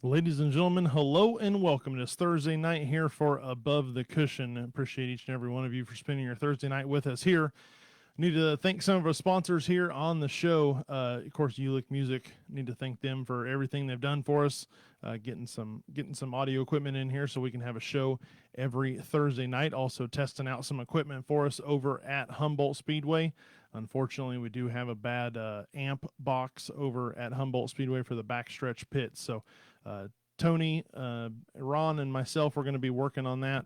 Ladies and gentlemen, hello and welcome. This Thursday night here for Above the Cushion. I appreciate each and every one of you for spending your Thursday night with us here. Need to thank some of our sponsors here on the show. Of course, Ulick Music. Need to thank them for everything they've done for us, getting some audio equipment in here so we can have a show every Thursday night. Also testing out some equipment for us over at Humboldt Speedway. Unfortunately, we do have a bad amp box over at Humboldt Speedway for the backstretch pits. So uh, Tony, Ron, and myself are going to be working on that.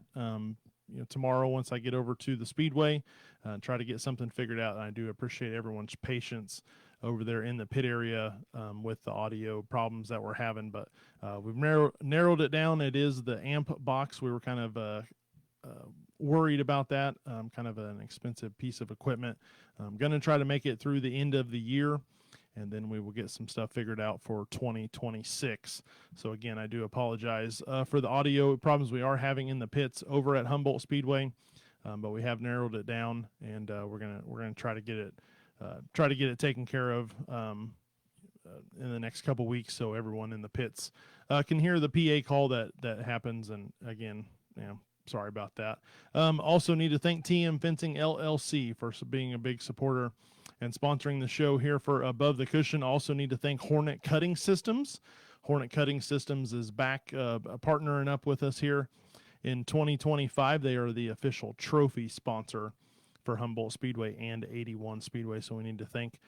Tomorrow once I get over to the Speedway, try to get something figured out. And I do appreciate everyone's patience over there in the pit area with the audio problems that we're having. But we've narrowed it down. It is the amp box. We were kind of worried about that. Kind of an expensive piece of equipment. I'm going to try to make it through the end of the year, and then we will get some stuff figured out for 2026. So again, I do apologize for the audio problems we are having in the pits over at Humboldt Speedway, but we have narrowed it down, and we're gonna try to get it taken care of in the next couple weeks, so everyone in the pits can hear the PA call that happens. And again, sorry about that. Also need to thank TM Fencing LLC for being a big supporter and sponsoring the show here for Above the Cushion. Also need to thank Hornet Cutting Systems. Hornet Cutting Systems is back partnering up with us here in 2025. They are the official trophy sponsor for Humboldt Speedway and 81 Speedway. So we need to thank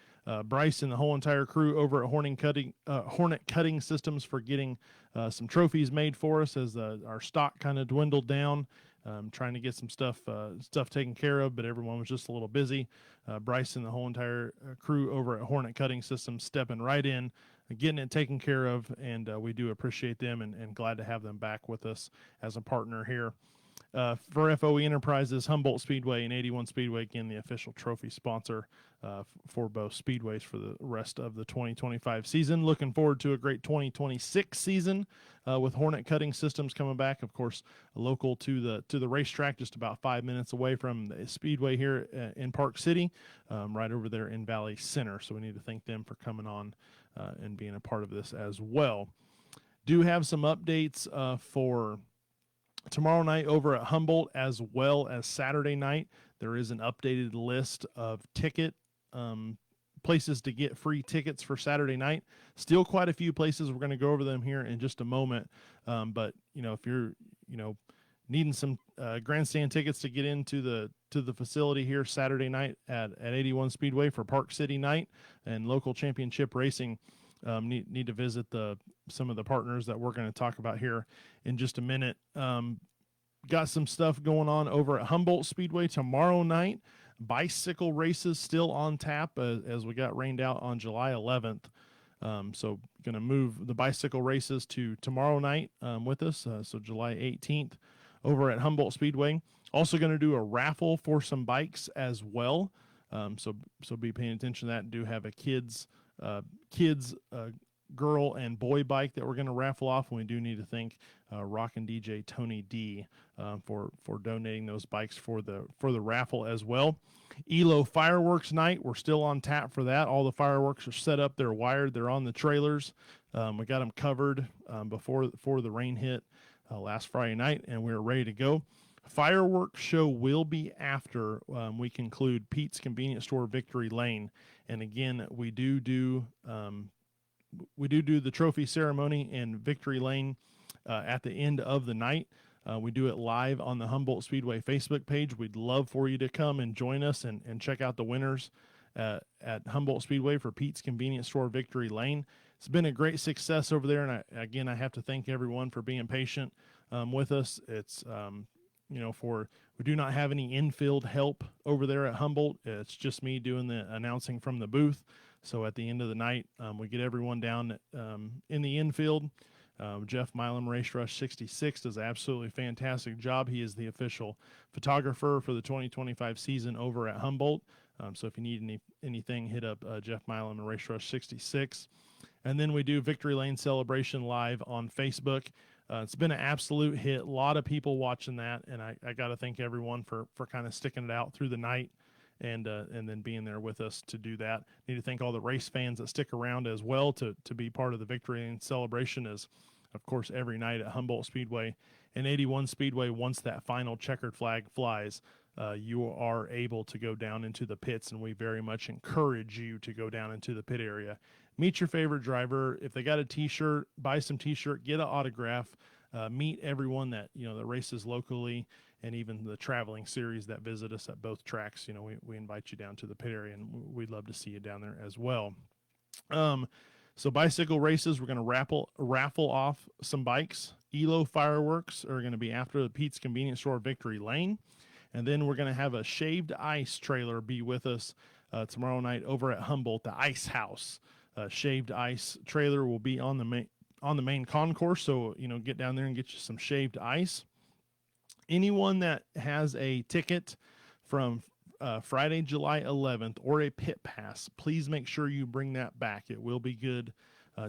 Bryce and the whole entire crew over at Hornet Cutting Systems for getting some trophies made for us as our stock kind of dwindled down. Trying to get some stuff taken care of, but everyone was just a little busy. Bryce and the whole entire crew over at Hornet Cutting Systems stepping right in, getting it taken care of, and we do appreciate them and glad to have them back with us as a partner here. For FOE Enterprises, Humboldt Speedway and 81 Speedway, again, the official trophy sponsor for both speedways for the rest of the 2025 season. Looking forward to a great 2026 season with Hornet Cutting Systems coming back. Of course, local to the racetrack, just about 5 minutes away from the Speedway here in Park City, right over there in Valley Center. So we need to thank them for coming on and being a part of this as well. Do have some updates for tomorrow night over at Humboldt, as well as Saturday night. There is an updated list of places to get free tickets for Saturday night. Still quite a few places. We're going to go over them here in just a moment. But if you're needing some grandstand tickets to get into the facility here Saturday night at 81 Speedway for Park City night and local championship racing, need to visit some of the partners that we're going to talk about here in just a minute. Got some stuff going on over at Humboldt Speedway tomorrow night. Bicycle races still on tap as we got rained out on July 11th. So going to move the bicycle races to tomorrow night with us. So July 18th over at Humboldt Speedway. Also going to do a raffle for some bikes as well. So be paying attention to that. Do have a kids girl and boy bike that we're going to raffle off, and we do need to thank Rockin' DJ Tony D for donating those bikes for the raffle as well. Aiello fireworks night, we're still on tap for that. All the fireworks are set up, they're wired, they're on the trailers. We got them covered before the rain hit last Friday night, and we were ready to go. Fireworks show will be after we conclude Pete's Convenience Store Victory Lane. And again, we do the trophy ceremony in Victory Lane at the end of the night. We do it live on the Humboldt Speedway Facebook page. We'd love for you to come and join us and check out the winners at Humboldt Speedway for Pete's Convenience Store Victory Lane. It's been a great success over there, and I have to thank everyone for being patient with us. It's we do not have any infield help over there at Humboldt. It's just me doing the announcing from the booth. So at the end of the night, we get everyone down in the infield. Jeff Milam, Race Rush 66, does an absolutely fantastic job. He is the official photographer for the 2025 season over at Humboldt. So if you need anything, hit up Jeff Milam and Race Rush 66. And then we do Victory Lane Celebration live on Facebook. It's been an absolute hit. A lot of people watching that, and I got to thank everyone for kind of sticking it out through the night and then being there with us to do that. Need to thank all the race fans that stick around as well to be part of the Victory Lane celebration as of course, every night at Humboldt Speedway and 81 Speedway. Once that final checkered flag flies, you are able to go down into the pits, and we very much encourage you to go down into the pit area. Meet your favorite driver. If they got a T-shirt, buy some T-shirt, get an autograph, meet everyone that that races locally, and even the traveling series that visit us at both tracks. We invite you down to the pit area, and we'd love to see you down there as well. So bicycle races, we're going to raffle off some bikes. Aiello fireworks are going to be after the Pete's Convenience Store Victory Lane. And then we're going to have a shaved ice trailer be with us tomorrow night over at Humboldt, the Ice House. Shaved ice trailer will be on the main concourse, so get down there and get you some shaved ice. Anyone that has a ticket from Friday, July 11th, or a pit pass, please make sure you bring that back. It will be good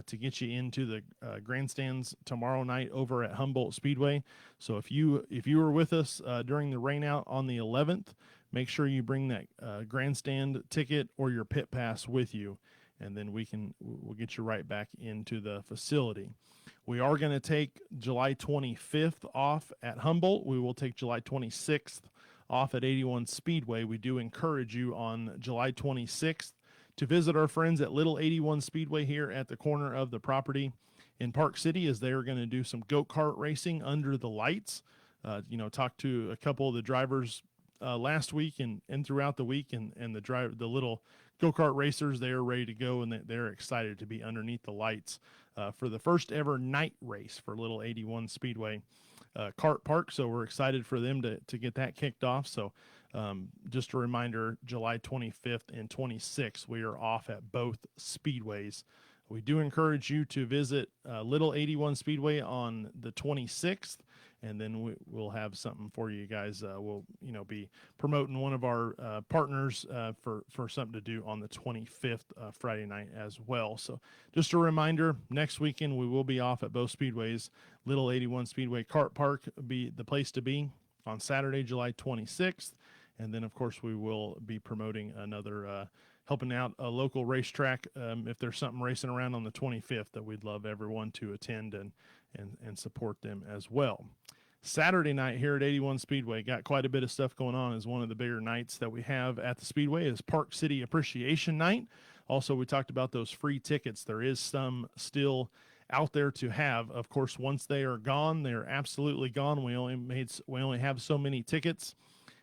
to get you into the grandstands tomorrow night over at Humboldt Speedway. So if you were with us during the rainout on the 11th, make sure you bring that grandstand ticket or your pit pass with you, and then we'll get you right back into the facility. We are going to take July 25th off at Humboldt. We will take July 26th off at 81 Speedway. We do encourage you on July 26th to visit our friends at Little 81 Speedway here at the corner of the property in Park City, as they are going to do some go-kart racing under the lights. Talked to a couple of the drivers last week and throughout the week, and the little go-kart racers, they are ready to go, and they're excited to be underneath the lights for the first ever night race for Little 81 Speedway kart park. So we're excited for them to get that kicked off. So just a reminder, July 25th and 26th, we are off at both speedways. We do encourage you to visit Little 81 Speedway on the 26th, and then we'll have something for you guys. We'll be promoting one of our partners for something to do on the 25th Friday night as well. So just a reminder, next weekend we will be off at both speedways. Little 81 Speedway Kart Park be the place to be on Saturday, July 26th. And then, of course, we will be promoting another, helping out a local racetrack if there's something racing around on the 25th, that we'd love everyone to attend and support them as well. Saturday night here at 81 Speedway, got quite a bit of stuff going on. Is one of the bigger nights that we have at the Speedway is Park City Appreciation Night. Also, we talked about those free tickets. There is some still out there to have. Of course, once they are gone, they're absolutely gone. We only have so many tickets.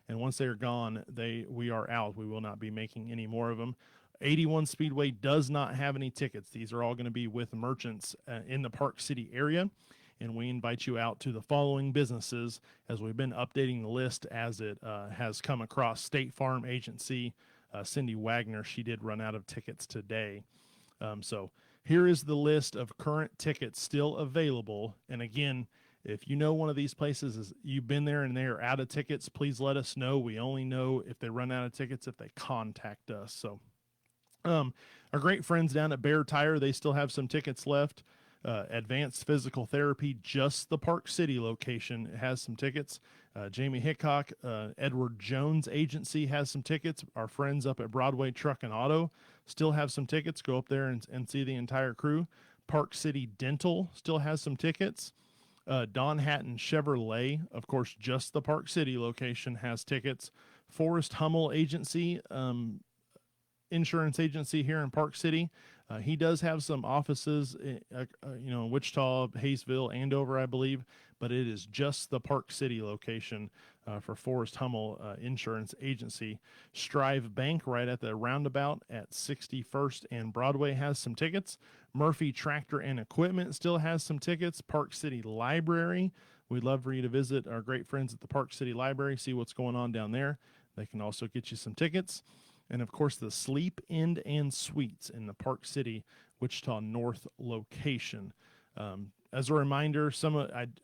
And once they are gone, we are out. We will not be making any more of them. 81 Speedway does not have any tickets. These are all going to be with merchants in the Park City area. And we invite you out to the following businesses, as we've been updating the list as it has come across. State Farm Agency, Cindy Wagner, she did run out of tickets today. So here is the list of current tickets still available. And again, if you know one of these places, you've been there and they are out of tickets, please let us know. We only know if they run out of tickets if they contact us. So our great friends down at Bear Tire, they still have some tickets left. Advanced Physical Therapy, just the Park City location, has some tickets. Jamie Hickok, Edward Jones Agency has some tickets. Our friends up at Broadway Truck and Auto still have some tickets. Go up there and see the entire crew. Park City Dental still has some tickets. Don Hatton Chevrolet, of course, just the Park City location, has tickets. Forrest Hummel Agency, insurance agency here in Park City. He does have some offices, in Wichita, Hayesville, Andover, I believe, but it is just the Park City location for Forrest Hummel Insurance Agency. Strive Bank, right at the roundabout at 61st and Broadway, has some tickets. Murphy Tractor and Equipment still has some tickets. Park City Library, we'd love for you to visit our great friends at the Park City Library, see what's going on down there. They can also get you some tickets. And, of course, the Sleep Inn and Suites in the Park City, Wichita North location. As a reminder,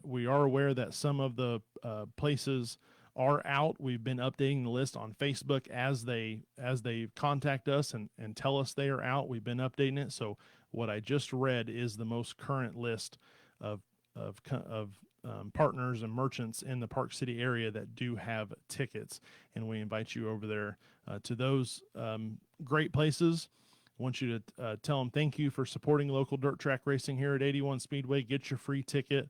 we are aware that some of the places are out. We've been updating the list on Facebook as they contact us and tell us they are out. We've been updating it. So what I just read is the most current list of partners and merchants in the Park City area that do have tickets, and we invite you over there to those great places. want you to tell them thank you for supporting local dirt track racing here at 81 Speedway. Get your free ticket.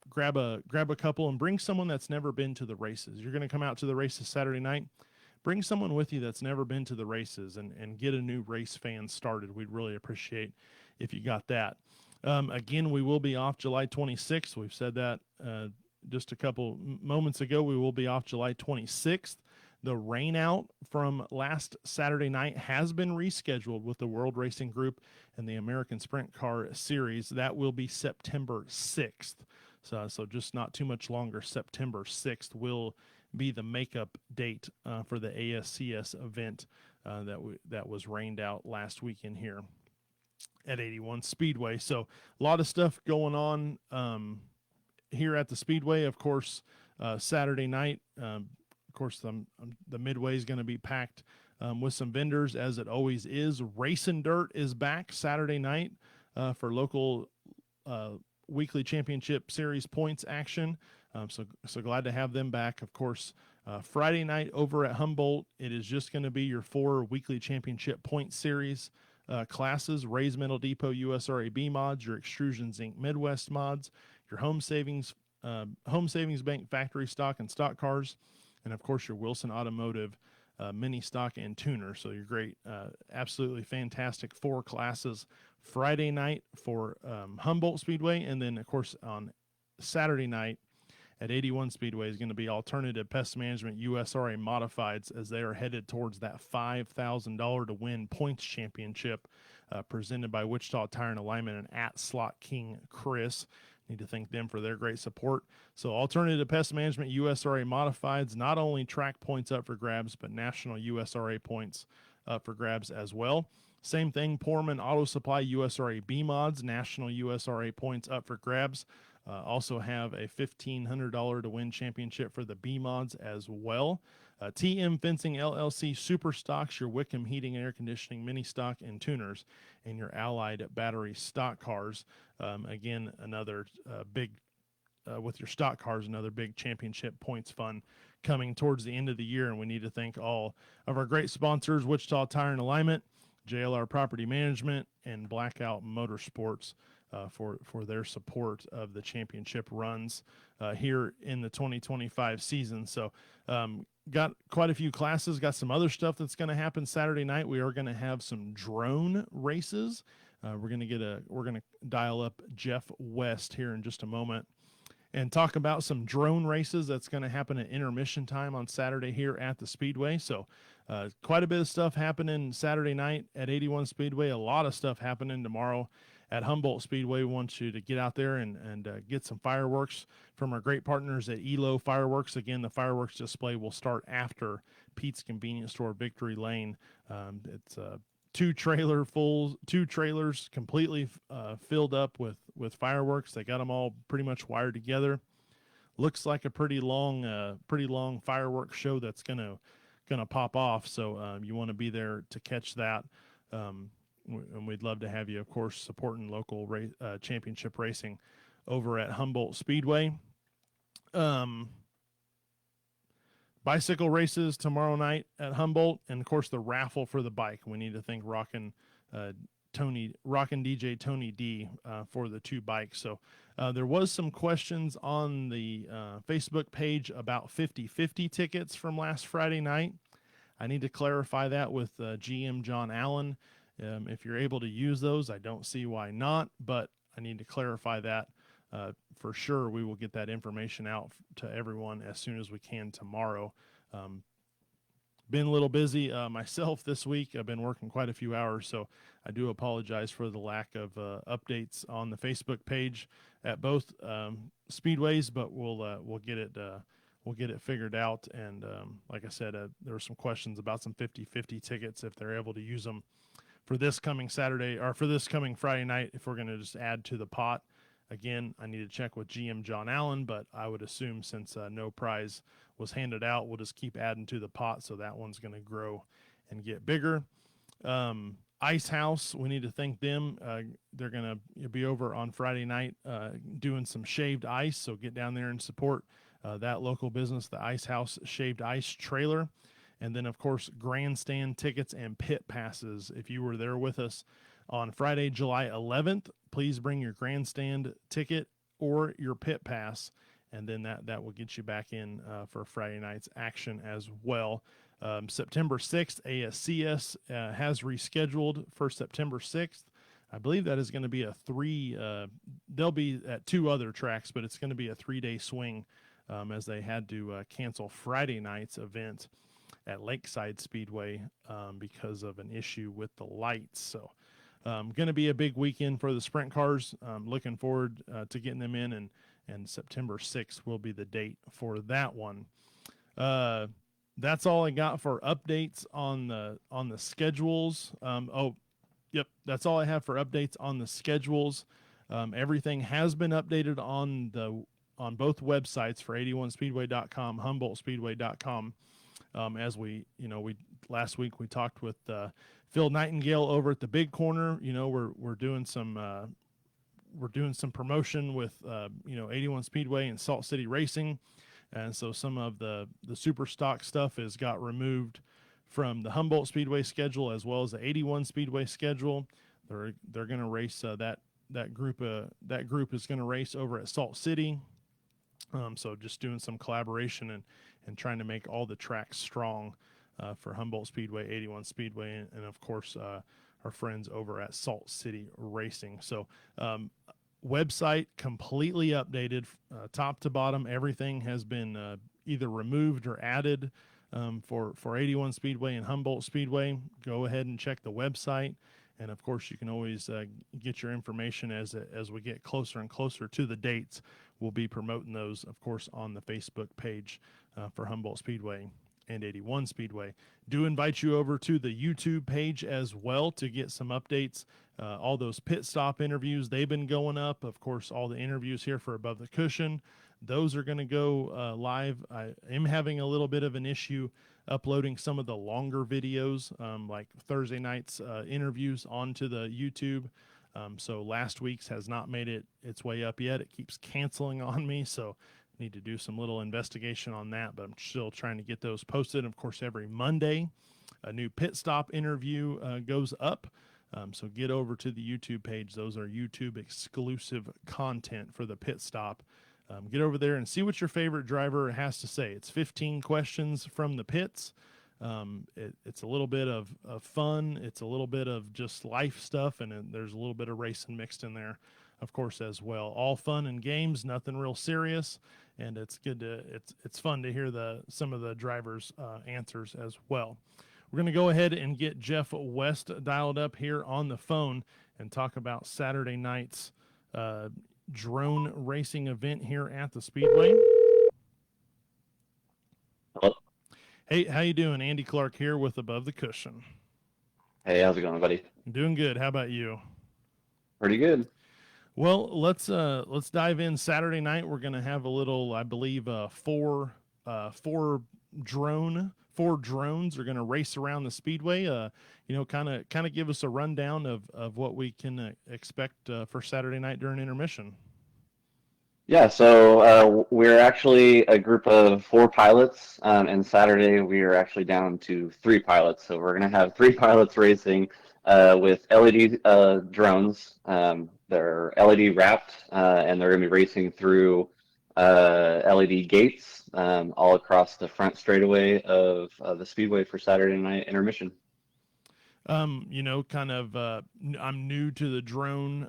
Grab a couple and bring someone that's never been to the races. You're going to come out to the races Saturday night. Bring someone with you that's never been to the races and get a new race fan started. We'd really appreciate if you got that. Again, we will be off July 26th. We've said that just a couple moments ago. We will be off July 26th. The rain out from last Saturday night has been rescheduled with the World Racing Group and the American Sprint Car Series. That will be September 6th. So just not too much longer. September 6th will be the makeup date for the ASCS event that was rained out last weekend here at 81 Speedway. So a lot of stuff going on here at the Speedway. Of course, Saturday night, of course, the midway is going to be packed with some vendors, as it always is. Racing Dirt is back Saturday night for local weekly championship series points action. So glad to have them back. Of course, Friday night over at Humboldt, it is just going to be your 4 weekly championship point series classes: Ray's Metal Depot USRA B mods, your Extrusions Inc. Midwest mods, your Home Savings Bank factory stock and stock cars, and of course your Wilson Automotive mini stock and tuner. So your great, absolutely fantastic 4 classes Friday night for Humboldt Speedway, and then of course on Saturday night at 81 Speedway is going to be Alternative Pest Management USRA Modifieds, as they are headed towards that $5,000 to win points championship presented by Wichita Tire and Alignment and at Slot King Chris. Need to thank them for their great support. So Alternative Pest Management USRA Modifieds, not only track points up for grabs, but national USRA points up for grabs as well. Same thing, Poorman Auto Supply USRA B mods, national USRA points up for grabs. Also have a $1,500 to win championship for the B mods as well. TM Fencing LLC Super Stocks, your Wickham Heating and Air Conditioning mini stock and tuners, and your Allied Battery stock cars. Again, another big, with your stock cars, another big championship points fund coming towards the end of the year. And we need to thank all of our great sponsors: Wichita Tire and Alignment, JLR Property Management, and Blackout Motorsports for their support of the championship runs here in the 2025 season. So got quite a few classes, got some other stuff that's going to happen Saturday night. We are going to have some drone races. We're going to dial up Jeff West here in just a moment and talk about some drone races that's going to happen at intermission time on Saturday here at the Speedway. So quite a bit of stuff happening Saturday night at 81 Speedway. A lot of stuff happening tomorrow at Humboldt Speedway. We want you to get out there and get some fireworks from our great partners at Aiello Fireworks. Again, the fireworks display will start after Pete's Convenience Store, Victory Lane. It's 2 trailers completely filled up with fireworks. They got them all pretty much wired together. Looks like a pretty long fireworks show that's gonna pop off. So you want to be there to catch that. And we'd love to have you, of course, supporting local championship racing over at Humboldt Speedway. Bicycle races tomorrow night at Humboldt, and of course the raffle for the bike. We need to thank Rockin' DJ Tony D for the 2 bikes. So there was some questions on the Facebook page about 50/50 tickets from last Friday night. I need to clarify that with GM John Allen. If you're able to use those, I don't see why not, but I need to clarify that for sure. We will get that information out to everyone as soon as we can tomorrow. Been a little busy myself this week. I've been working quite a few hours, so I do apologize for the lack of updates on the Facebook page at both speedways, but we'll get it figured out. And like I said, there were some questions about some 50/50 tickets, if they're able to use them for this coming Saturday or for this coming Friday night, if we're going to just add to the pot. Again, I need to check with GM John Allen, but I would assume since no prize was handed out, we'll just keep adding to the pot. So that one's going to grow and get bigger. Ice House, we need to thank them. They're going to be over on Friday night doing some shaved ice. So get down there and support that local business, the Ice House Shaved Ice Trailer. And then, of course, grandstand tickets and pit passes. If you were there with us on Friday, July 11th, please bring your grandstand ticket or your pit pass, and then that will get you back in for Friday night's action as well. September 6th, ASCS has rescheduled for September 6th. I believe that is going to be a they'll be at 2 other tracks, but it's going to be a 3-day swing as they had to cancel Friday night's event at Lakeside Speedway because of an issue with the lights. So going to be a big weekend for the sprint cars. Looking forward to getting them in, and September 6th will be the date for that one. That's all I got for updates on the schedules. Yep, that's all I have for updates on the schedules. Everything has been updated on both websites for 81speedway.com, HumboldtSpeedway.com. As we last week we talked with Phil Nightingale over at the Big Corner. We're doing some promotion with 81 Speedway and Salt City Racing, and so some of the super stock stuff has got removed from the Humboldt Speedway schedule as well as the 81 Speedway schedule. They're going to race that group is going to race over at Salt City. So just doing some collaboration and trying to make all the tracks strong for Humboldt Speedway, 81 Speedway, and of course our friends over at Salt City Racing. So website completely updated, top to bottom. Everything has been either removed or added for 81 Speedway and Humboldt Speedway. Go ahead and check the website. And of course, you can always get your information as we get closer and closer to the dates. We'll be promoting those, of course, on the Facebook page for Humboldt Speedway and 81 Speedway. Do invite you over to the YouTube page as well to get some updates. All those pit stop interviews, they've been going up. Of course, all the interviews here for Above the Cushion, those are going to go live. I am having a little bit of an issue uploading some of the longer videos, like Thursday night's interviews onto the YouTube. So last week's has not made its way up yet. It keeps canceling on me, so need to do some little investigation on that, but I'm still trying to get those posted. Of course, every Monday, a new pit stop interview goes up. So get over to the YouTube page. Those are YouTube exclusive content for the pit stop. Get over there and see what your favorite driver has to say. It's 15 questions from the pits. It's a little bit of fun. It's a little bit of just life stuff, and there's a little bit of racing mixed in there, of course, as well. All fun and games, nothing real serious, and it's fun to hear some of the drivers' answers as well. We're going to go ahead and get Jeff West dialed up here on the phone and talk about Saturday night's drone racing event here at the Speedway. Hello. Hey, how you doing? Andy Clark here with Above the Cushion. Hey, how's it going, buddy? Doing good. How about you? Pretty good. Well, let's dive in. Saturday night, we're going to have a little, I believe, four drones are going to race around the Speedway. Kind of give us a rundown of what we can expect for Saturday night during intermission. Yeah, so we're actually a group of 4 pilots, and Saturday we are actually down to 3 pilots. So we're going to have 3 pilots racing with LED drones. They're LED wrapped, and they're going to be racing through LED gates all across the front straightaway of the Speedway for Saturday night intermission. I'm new to the drone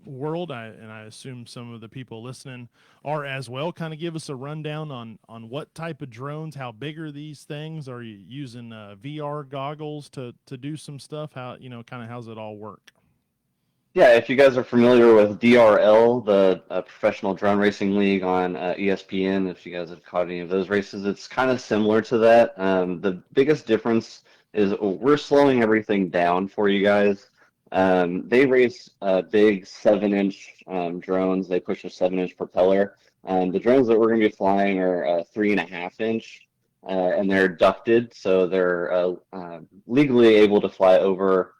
world, and I assume some of the people listening are as well. Kind of give us a rundown on what type of drones, how big are these things? Are you using VR goggles to do some stuff? How, how's it all work? Yeah, if you guys are familiar with DRL, the Professional Drone Racing League on ESPN, if you guys have caught any of those races, it's kind of similar to that. The biggest difference is we're slowing everything down for you guys. They race big 7-inch drones. They push a 7-inch propeller. The drones that we're going to be flying are 3.5-inch, and they're ducted, so they're legally able to fly over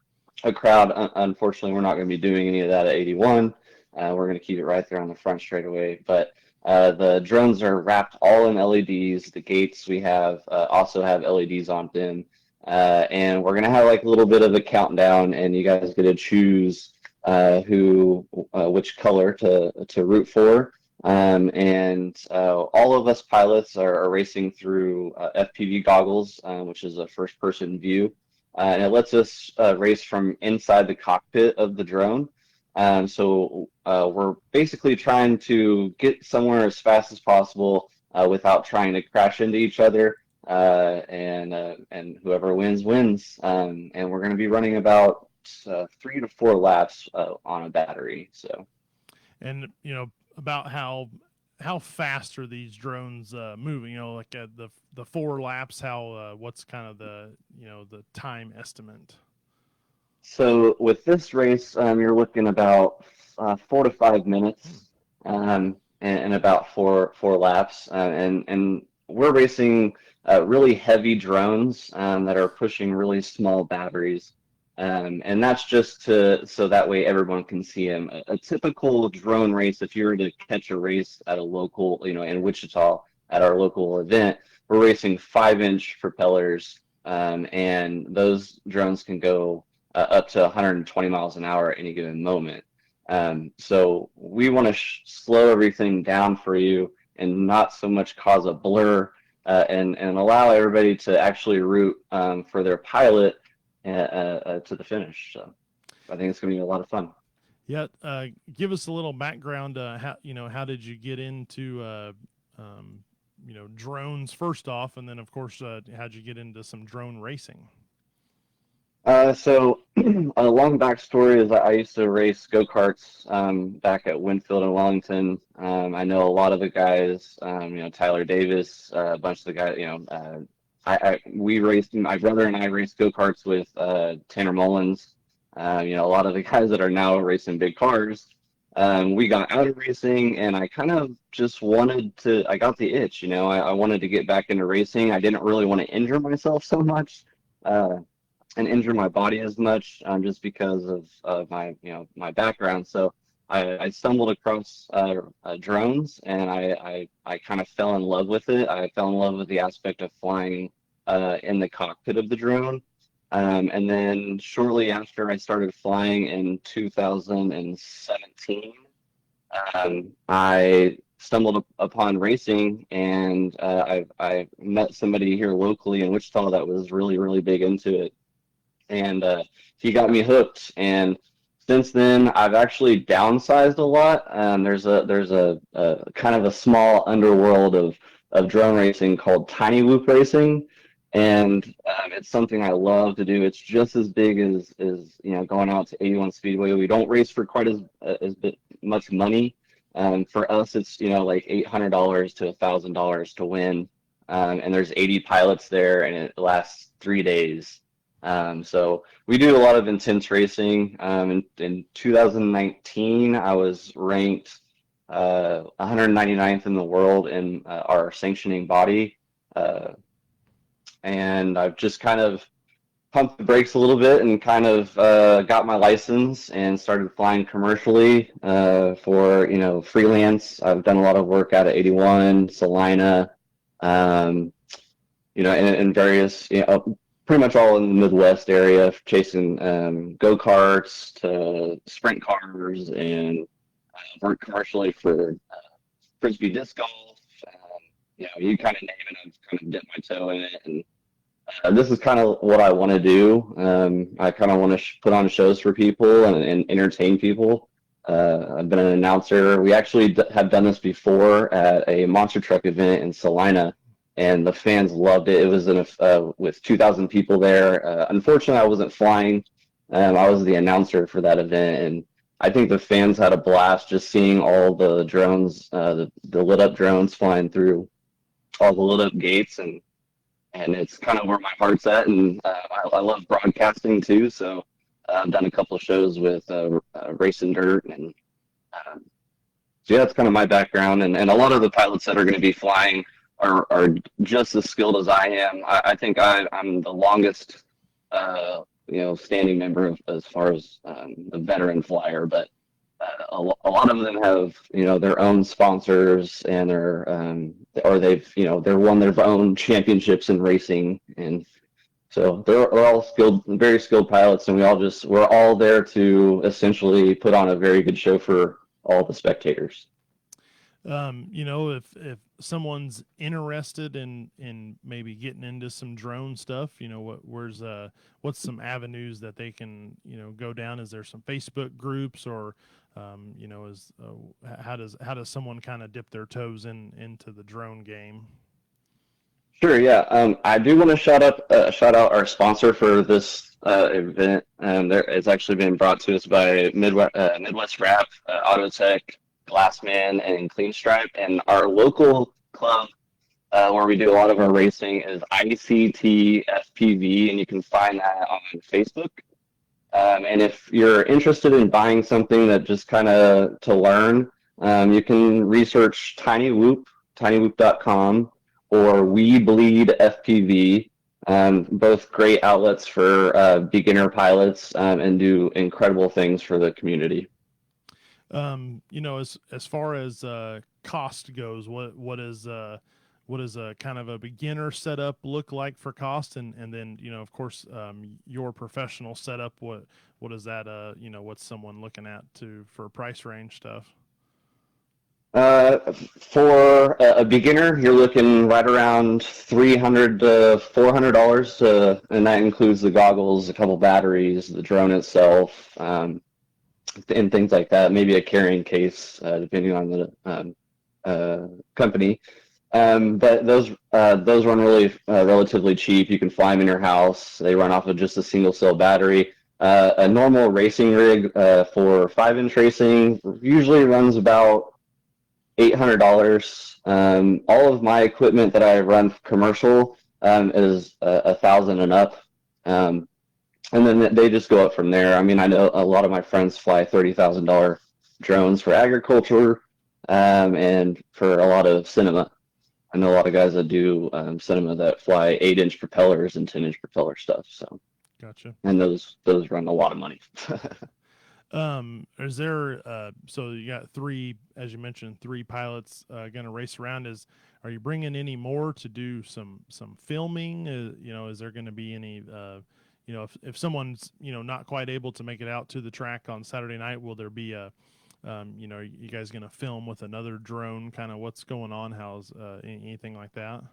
a crowd. Unfortunately, we're not going to be doing any of that at 81. We're going to keep it right there on the front straightaway. But The drones are wrapped all in LEDs. The gates we have also have LEDs on them. And we're gonna have like a little bit of a countdown, and you guys get to choose which color to root for. And all of us pilots are racing through FPV goggles, which is a first-person view, and it lets us race from inside the cockpit of the drone. So we're basically trying to get somewhere as fast as possible without trying to crash into each other. And whoever wins wins. And we're going to be running about 3 to 4 laps on a battery. So, and about how fast are these drones moving? Like the 4 laps. How what's kind of the the time estimate? So with this race, you're looking about 4 to 5 minutes, and about four laps, and we're racing really heavy drones that are pushing really small batteries, and that's just so that way everyone can see them. A typical drone race, if you were to catch a race at a local, in Wichita at our local event, we're racing 5-inch propellers, and those drones can go up to 120 miles an hour at any given moment. So we want to slow everything down for you and not so much cause a blur, and allow everybody to actually root for their pilot to the finish. So I think it's going to be a lot of fun. Yeah, give us a little background. How did you get into drones first off, and then of course how'd you get into some drone racing? So a long backstory is I used to race go-karts back at Winfield and Wellington. I know a lot of the guys, Tyler Davis, a bunch of the guys, we raced, my brother and I raced go-karts with Tanner Mullins. A lot of the guys that are now racing big cars. We got out of racing, and I kind of just I got the itch, I wanted to get back into racing. I didn't really want to injure myself so much. And injure my body as much, just because of my my background. So I stumbled across drones, and I kind of fell in love with it. I fell in love with the aspect of flying in the cockpit of the drone. And then shortly after I started flying in 2017, I stumbled upon racing, and I met somebody here locally in Wichita that was really, really big into it. And he got me hooked. And since then, I've actually downsized a lot. There's a kind of a small underworld of drone racing called tiny whoop racing, and it's something I love to do. It's just as big as going out to 81 Speedway. We don't race for quite as much money. For us, it's like $800 to $1,000 to win, and there's 80 pilots there, and it lasts 3 days. So we do a lot of intense racing. In 2019, I was ranked 199th in the world in our sanctioning body. And I've just kind of pumped the brakes a little bit and kind of got my license and started flying commercially for freelance. I've done a lot of work out of 81, Salina, in various pretty much all in the Midwest area, chasing go-karts to sprint cars, and worked commercially for Frisbee disc golf. You kind of name it, I've kind of dipped my toe in it. And this is kind of what I want to do. I kind of want to put on shows for people and entertain people. I've been an announcer. We actually have done this before at a monster truck event in Salina, and the fans loved it. It was with 2,000 people there. Unfortunately, I wasn't flying. I was the announcer for that event, and I think the fans had a blast just seeing all the drones, the lit up drones flying through all the lit up gates, and it's kind of where my heart's at. And I love broadcasting too, so I've done a couple of shows with Racing Dirt, and so yeah, that's kind of my background. And a lot of the pilots that are going to be flying are just as skilled as I am. I think I'm the longest standing member as far as the veteran flyer, but a lot of them have, their own sponsors, and or they've, they're won their own championships in racing, and so they're all skilled, very skilled pilots, and we're all there to essentially put on a very good show for all the spectators. If someone's interested in maybe getting into some drone stuff, what's some avenues that they can, go down? Is there some Facebook groups, or, how does someone kind of dip their toes into the drone game? Sure, yeah. I do want to shout out our sponsor for this event. It's actually been brought to us by Midwest Wrap, Autotech, Glassman, and Clean Stripe. And our local club, where we do a lot of our racing, is ICT FPV, and you can find that on Facebook. And if you're interested in buying something that just kind of to learn, you can research tinywhoop.com, or We Bleed FPV, both great outlets for beginner pilots, and do incredible things for the community. As far as cost goes, what is a kind of a beginner setup look like for cost, and then of course your professional setup, what is that, what's someone looking at for price range stuff? For a beginner, you're looking right around $300 to $400, and that includes the goggles, a couple batteries, the drone itself, and things like that. Maybe a carrying case, depending on the company. But those run really relatively cheap. You can fly them in your house. They run off of just a single cell battery. A normal racing rig for 5-inch racing usually runs about $800. All of my equipment that I run commercial is 1,000 and up, and then they just go up from there. I mean, I know a lot of my friends fly $30,000 drones for agriculture, and for a lot of cinema. I know a lot of guys that do cinema that fly 8-inch propellers and 10-inch propeller stuff. So, gotcha. And those run a lot of money. Is there so you got three, as you mentioned, three pilots going to race around? Are you bringing any more to do some filming? Is there going to be any if someone's not quite able to make it out to the track on Saturday night, will there be a you guys going to film with another drone? Kind of what's going on? How's anything like that?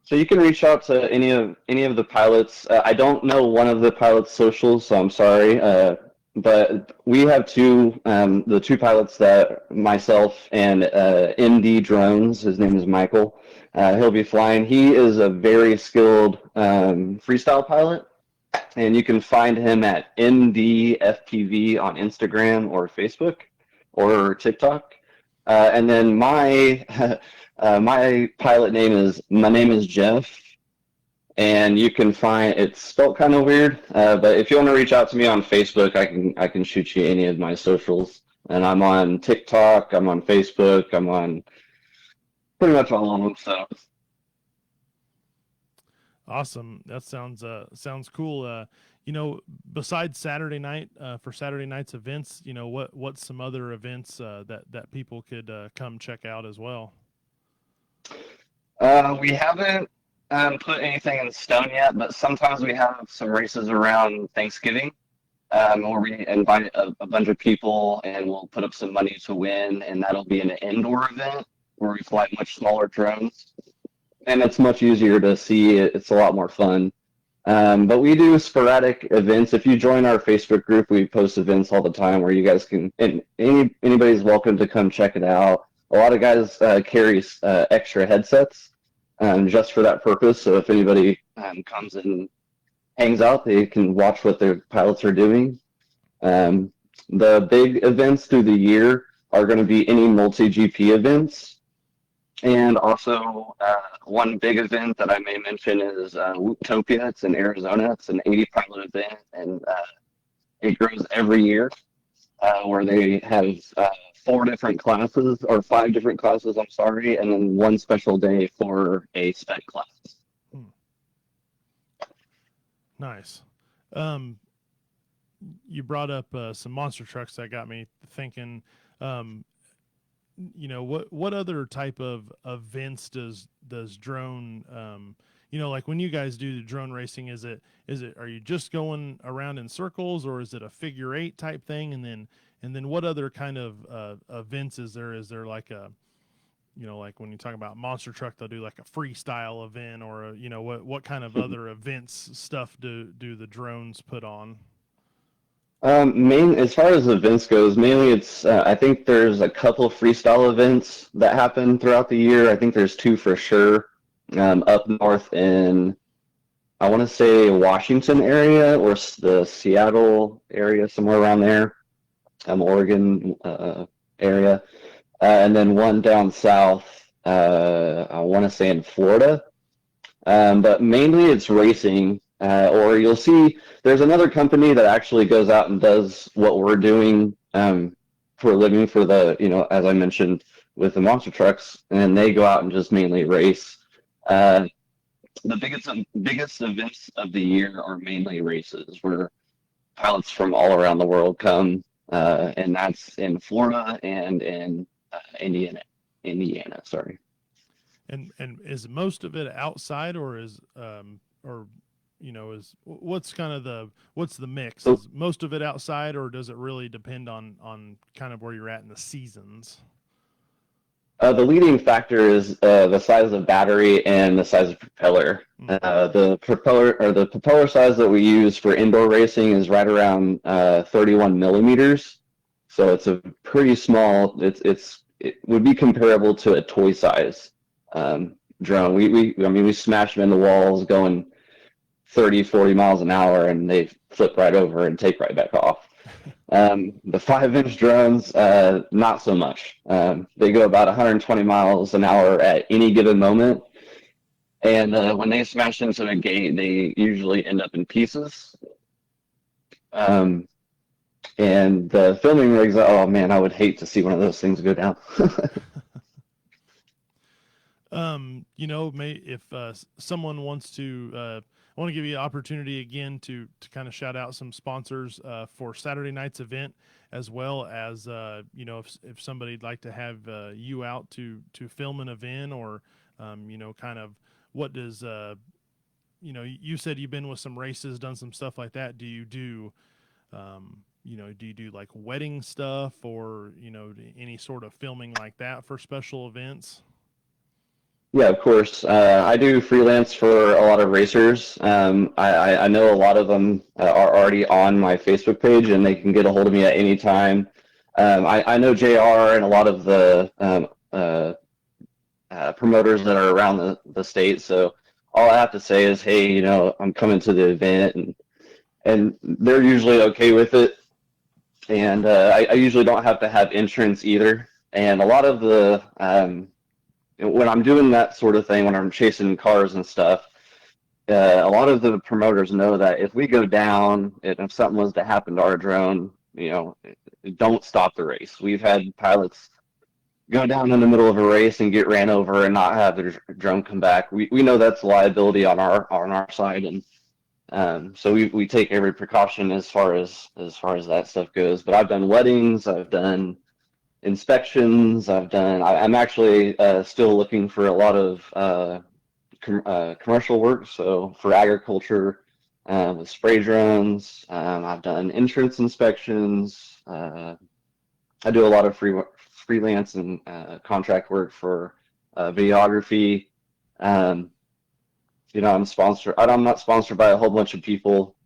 So you can reach out to any of the pilots. I don't know one of the pilots' socials, so I'm sorry. But we have the two pilots, that myself and MD Drones, his name is Michael. He'll be flying. He is a very skilled freestyle pilot, and you can find him at MDFPV on Instagram or Facebook or TikTok. And then my my my name is Jeff. And you can find, it's spelled kind of weird, but if you want to reach out to me on Facebook, I can shoot you any of my socials. And I'm on TikTok, I'm on Facebook, I'm on pretty much all of them. So awesome. That sounds cool. Besides Saturday night, for Saturday night's events, what's some other events that people could come check out as well? we haven't put anything in stone yet, but sometimes we have some races around Thanksgiving, where we invite a bunch of people, and we'll put up some money to win, and that'll be an indoor event where we fly much smaller drones, and it's much easier to see. It's a lot more fun. But we do sporadic events. If you join our Facebook group, we post events all the time where you guys can, and anybody's welcome to come check it out. A lot of guys carry extra headsets just for that purpose. So if anybody comes and hangs out, they can watch what their pilots are doing. The big events through the year are going to be any multi-GP events. And also, one big event that I may mention is Whooptopia. It's in Arizona. It's an 80 pilot event, and it grows every year, where they have 4 different classes, or 5 different classes, I'm sorry, and then one special day for a spec class. Nice. you brought up some monster trucks that got me thinking. Um, what other type of events does drone like when you guys do the drone racing, is it are you just going around in circles, or is it a figure eight type thing? And then what other kind of events is there like a like when you talk about monster truck, they'll do like a freestyle event, or what kind of other events stuff do the drones put on? As far as events goes, mainly it's I think there's a couple of freestyle events that happen throughout the year. I think there's two for sure. Up north in I want to say Washington area or the Seattle area, somewhere around there, Oregon area, and then one down south. I want to say in Florida. But mainly it's racing, or you'll see there's another company that actually goes out and does what we're doing for a living for as I mentioned with the monster trucks, and they go out and just mainly race. Uh, the biggest events of the year are mainly races where pilots from all around the world come, and that's in Florida and in Indiana. Indiana, sorry. And is most of it outside, or is what's kind of what's the mix? So Is most of it outside, or does it really depend on kind of where you're at in the seasons? the leading factor is the size of battery and the size of propeller. Mm. The propeller size that we use for indoor racing is right around 31 millimeters. So it's a pretty small. It would be comparable to a toy size drone. We smash them into walls going 30, 40 miles an hour, and they flip right over and take right back off. The 5-inch drones, not so much. They go about 120 miles an hour at any given moment. And when they smash into a gate, they usually end up in pieces. Um, and the filming rigs, oh man, I would hate to see one of those things go down. If someone wants to, I want to give you an opportunity again to kind of shout out some sponsors for Saturday night's event, as well as if somebody'd like to have you out to film an event, or kind of what does you said you've been with some races, done some stuff like that. Do you do like wedding stuff, or any sort of filming like that for special events? Yeah, of course. I do freelance for a lot of racers. I know a lot of them are already on my Facebook page, and they can get a hold of me at any time. I know JR and a lot of the promoters that are around the state. So all I have to say is, hey, I'm coming to the event, and they're usually okay with it. And I usually don't have to have insurance either. And a lot of when I'm doing that sort of thing, when I'm chasing cars and stuff, a lot of the promoters know that if we go down, and if something was to happen to our drone, don't stop the race. We've had pilots go down in the middle of a race and get ran over and not have their drone come back. We know that's liability on our side, and so we take every precaution as far as that stuff goes. But I've done weddings, I've done inspections, I'm actually still looking for a lot of commercial work. So for agriculture, with spray drones, I've done insurance inspections. I do a lot of freelance and contract work for videography. Um, I'm sponsored. I'm not sponsored by a whole bunch of people,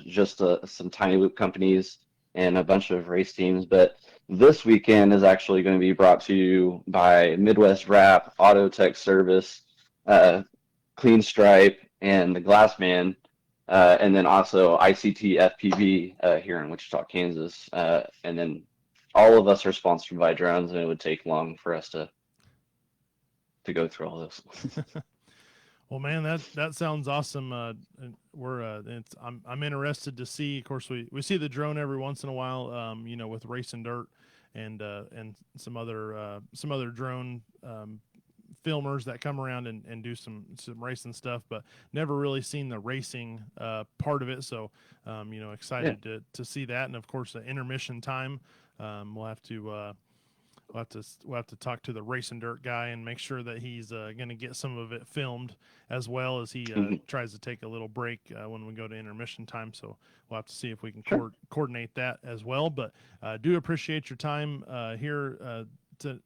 just some tiny loop companies and a bunch of race teams. But this weekend is actually going to be brought to you by Midwest Wrap, Auto Tech Service, uh, Clean Stripe, and the Glassman, and then also ICT FPV here in Wichita, Kansas. And then all of us are sponsored by drones, and it would take long for us to go through all this. Well, man, that sounds awesome. I'm interested to see. Of course, we see the drone every once in a while. With Race and Dirt, and some other drone filmers that come around and do some racing stuff, but never really seen the racing part of it. So Yeah. excited to see that, and of course the intermission time. We'll have to. We'll have to talk to the racing dirt guy and make sure that he's going to get some of it filmed, as well as he tries to take a little break when we go to intermission time. So we'll have to see if we can Sure. coordinate that as well. But do appreciate your time here to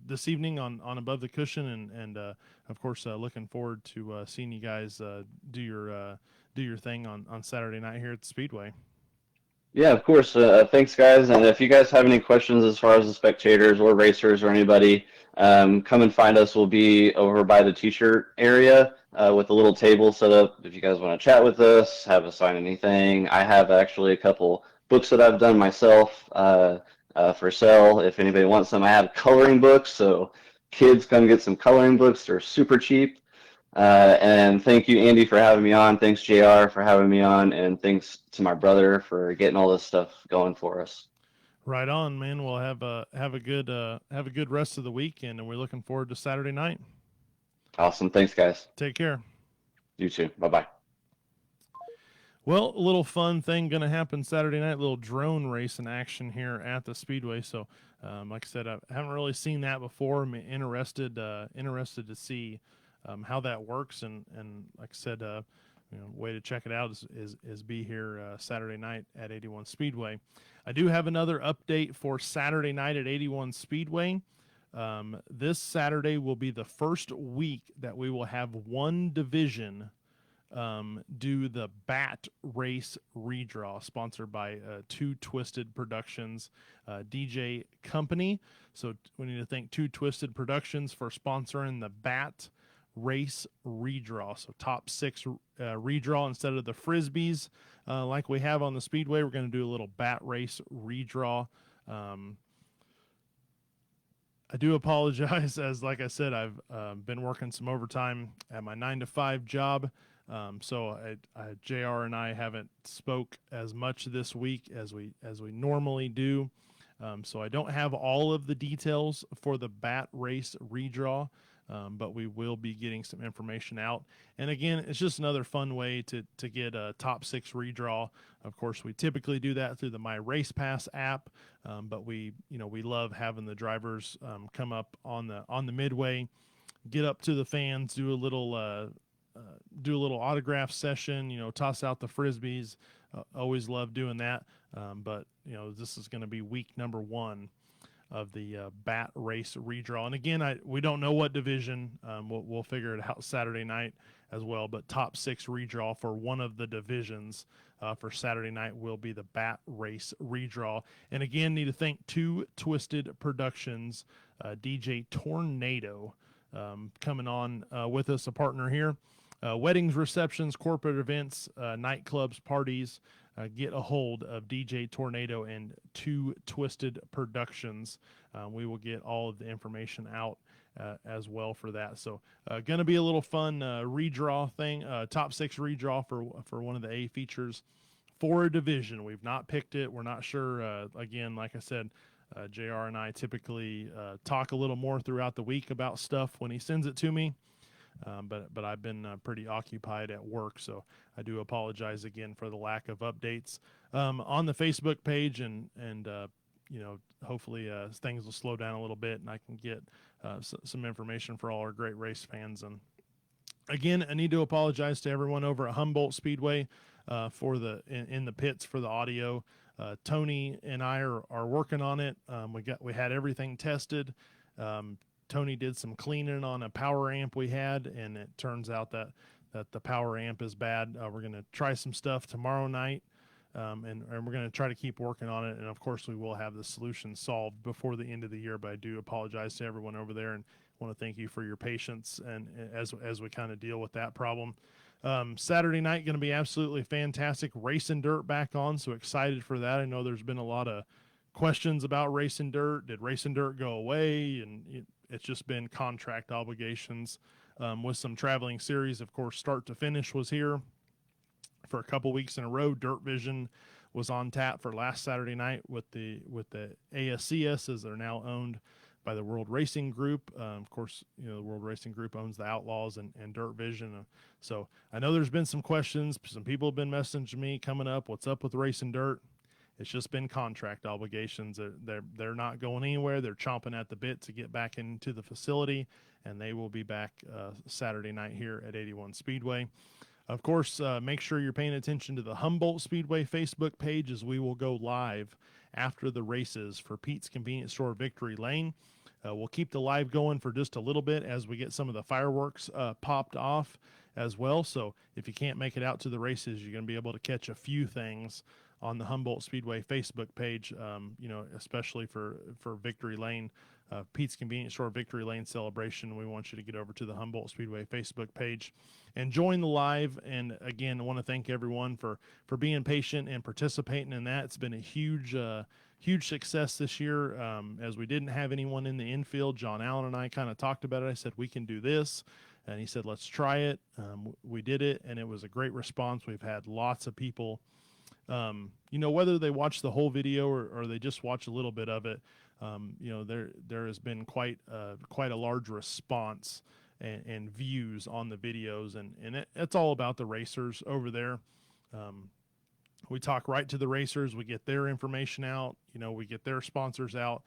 this evening on Above the Cushion, and of course looking forward to seeing you guys do your thing on Saturday night here at the Speedway. Yeah, of course. Thanks, guys. And if you guys have any questions as far as the spectators or racers or anybody, come and find us. We'll be over by the t-shirt area with a little table set up. If you guys want to chat with us, have us sign anything. I have actually a couple books that I've done myself for sale. If anybody wants them, I have coloring books. So kids, come get some coloring books. They're super cheap. And thank you, Andy, for having me on. Thanks, JR, for having me on. And thanks to my brother for getting all this stuff going for us. Right on, man. We'll have a good rest of the weekend, and we're looking forward to Saturday night. Awesome. Thanks, guys. Take care. You too. Bye-bye. Well, a little fun thing going to happen Saturday night. A little drone race in action here at the Speedway. So, like I said, I haven't really seen that before. I'm interested to see how that works. And like I said, way to check it out is be here Saturday night at 81 Speedway. I do have another update for Saturday night at 81 Speedway. This Saturday will be the first week that we will have one division do the Bat Race Redraw, sponsored by Two Twisted Productions DJ Company. So we need to thank Two Twisted Productions for sponsoring the Bat Race Redraw. So top six redraw instead of the Frisbees like we have on the Speedway. We're going to do a little Bat Race Redraw. I do apologize, as like I said, I've been working some overtime at my 9 to 5 job. So JR and I haven't spoke as much this week as we normally do. So I don't have all of the details for the Bat Race Redraw, but we will be getting some information out. And again, it's just another fun way to get a top six redraw. Of course, we typically do that through the My Race Pass app, but we love having the drivers come up on the midway, get up to the fans, do a little autograph session, toss out the Frisbees. Always love doing that. But this is going to be week number 1 of the Bat Race Redraw. And again, we don't know what division. We'll figure it out Saturday night as well. But top 6 redraw for one of the divisions for Saturday night will be the Bat Race Redraw. And again, need to thank Two Twisted Productions, DJ Tornado, coming on with us, a partner here. Weddings, receptions, corporate events, nightclubs, parties, get a hold of DJ Tornado and Two Twisted Productions. We will get all of the information out as well for that. So going to be a little fun redraw thing, top 6 redraw for one of the A features for a division. We've not picked it. We're not sure. Again, like I said, JR and I typically talk a little more throughout the week about stuff when he sends it to me. But I've been pretty occupied at work, so I do apologize again for the lack of updates on the Facebook page, and hopefully things will slow down a little bit, and I can get some information for all our great race fans. And again, I need to apologize to everyone over at Humboldt Speedway for in the pits for the audio. Tony and I are working on it. We had everything tested. Tony did some cleaning on a power amp we had, and it turns out that the power amp is bad. We're going to try some stuff tomorrow night, and we're going to try to keep working on it. And of course, we will have the solution solved before the end of the year. But I do apologize to everyone over there, and want to thank you for your patience and as we kind of deal with that problem. Saturday night going to be absolutely fantastic. Racing Dirt back on, so excited for that. I know there's been a lot of questions about Racing Dirt. Did Racing Dirt go away? And it's just been contract obligations with some traveling series. Of course, start to finish was here for a couple weeks in a row. Dirt Vision was on tap for last Saturday night with the ASCS, as they're now owned by the World Racing Group. Of course, the World Racing Group owns the Outlaws and Dirt Vision. So I know there's been some questions. Some people have been messaging me coming up. What's up with Racing Dirt? It's just been contract obligations. They're not going anywhere. They're chomping at the bit to get back into the facility, and they will be back Saturday night here at 81 Speedway. Of course, make sure you're paying attention to the Humboldt Speedway Facebook page, as we will go live after the races for Pete's Convenience Store Victory Lane. We'll keep the live going for just a little bit as we get some of the fireworks popped off as well. So if you can't make it out to the races, you're going to be able to catch a few things on the Humboldt Speedway Facebook page, especially for Victory Lane, Pete's Convenience Store Victory Lane celebration. We want you to get over to the Humboldt Speedway Facebook page and join the live. And again, I want to thank everyone for being patient and participating in that. It's been a huge success this year. As we didn't have anyone in the infield, John Allen and I kind of talked about it. I said, we can do this. And he said, let's try it. We did it, and it was a great response. We've had lots of people, whether they watch the whole video or they just watch a little bit of it, there has been quite a large response and views on the videos, and it's all about the racers over there. We talk right to the racers. We get their information out. We get their sponsors out.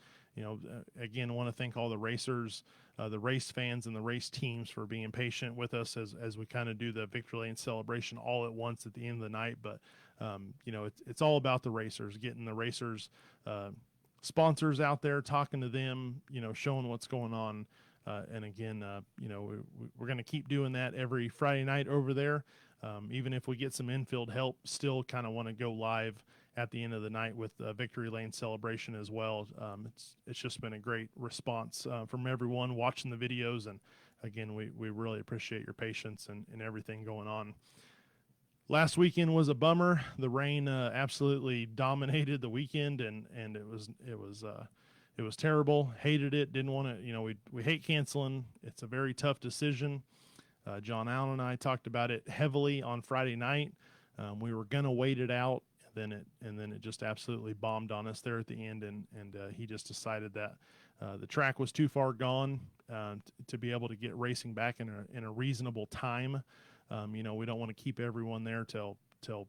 Again, I want to thank all the racers, the race fans, and the race teams for being patient with us as we kind of do the Victory Lane celebration all at once at the end of the night. But it's all about the racers, getting the racers sponsors out there, talking to them, showing what's going on. And again, we're going to keep doing that every Friday night over there. Even if we get some infield help, still kind of want to go live at the end of the night with the Victory Lane celebration as well. It's just been a great response from everyone watching the videos. And again, we really appreciate your patience and everything going on. Last weekend was a bummer. The rain absolutely dominated the weekend, and it was terrible. Hated it. Didn't want to. We hate canceling. It's a very tough decision. John Allen and I talked about it heavily on Friday night. We were gonna wait it out, and then it just absolutely bombed on us there at the end, and he just decided that the track was too far gone to be able to get racing back in a reasonable time. We don't want to keep everyone there till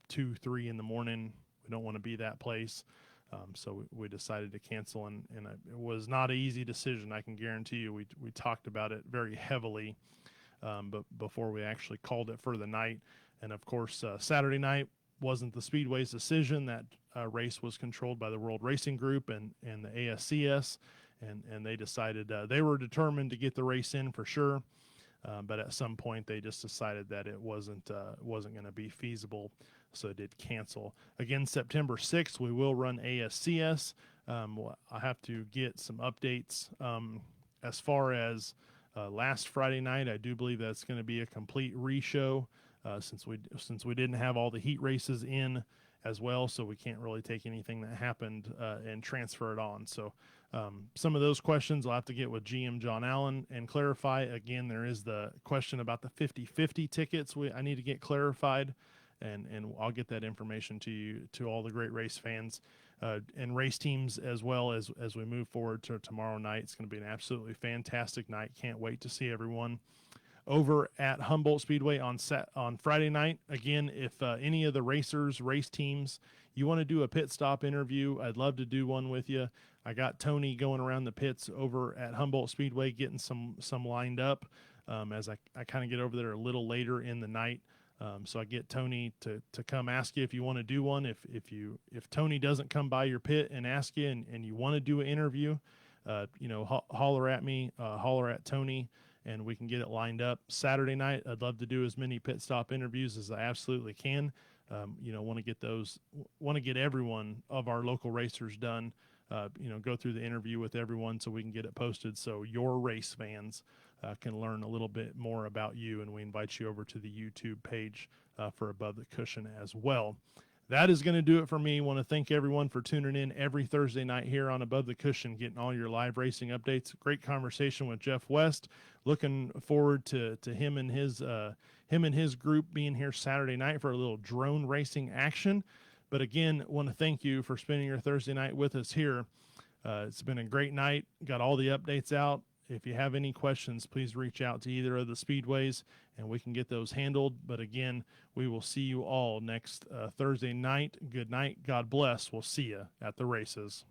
2, 3 in the morning. We don't want to be that place. So we decided to cancel, and it was not an easy decision. I can guarantee you. We talked about it very heavily, but before we actually called it for the night. And of course, Saturday night wasn't the Speedway's decision. That race was controlled by the World Racing Group and the ASCS, and they decided they were determined to get the race in for sure. But at some point, they just decided that it wasn't going to be feasible, so it did cancel. Again, September 6th, we will run ASCS. I have to get some updates as far as last Friday night. I do believe that's going to be a complete re-show since we didn't have all the heat races in as well, so we can't really take anything that happened and transfer it on. So some of those questions I'll have to get with GM John Allen and clarify. Again, there is the question about the 50-50 tickets I need to get clarified, and I'll get that information to you, to all the great race fans and race teams as well as we move forward to tomorrow night. It's going to be an absolutely fantastic night. Can't wait to see everyone over at Humboldt Speedway on Friday night. Again, if any of the racers, race teams, you want to do a pit stop interview, I'd love to do one with you. I got Tony going around the pits over at Humboldt Speedway, getting some lined up as I kind of get over there a little later in the night. So I get Tony to come ask you if you want to do one. If Tony doesn't come by your pit and ask you and you want to do an interview, holler at me, holler at Tony, and we can get it lined up. Saturday night, I'd love to do as many pit stop interviews as I absolutely can. Want to get everyone of our local racers done. Go through the interview with everyone so we can get it posted so your race fans can learn a little bit more about you, and we invite you over to the YouTube page for Above the Cushion as well. That is going to do it for me. I want to thank everyone for tuning in every Thursday night here on Above the Cushion, getting all your live racing updates. Great conversation with Jeff West. Looking forward to him and his group being here Saturday night for a little drone racing action. But again, I want to thank you for spending your Thursday night with us here. It's been a great night. Got all the updates out. If you have any questions, please reach out to either of the speedways and we can get those handled. But again, we will see you all next Thursday night. Good night. God bless. We'll see you at the races.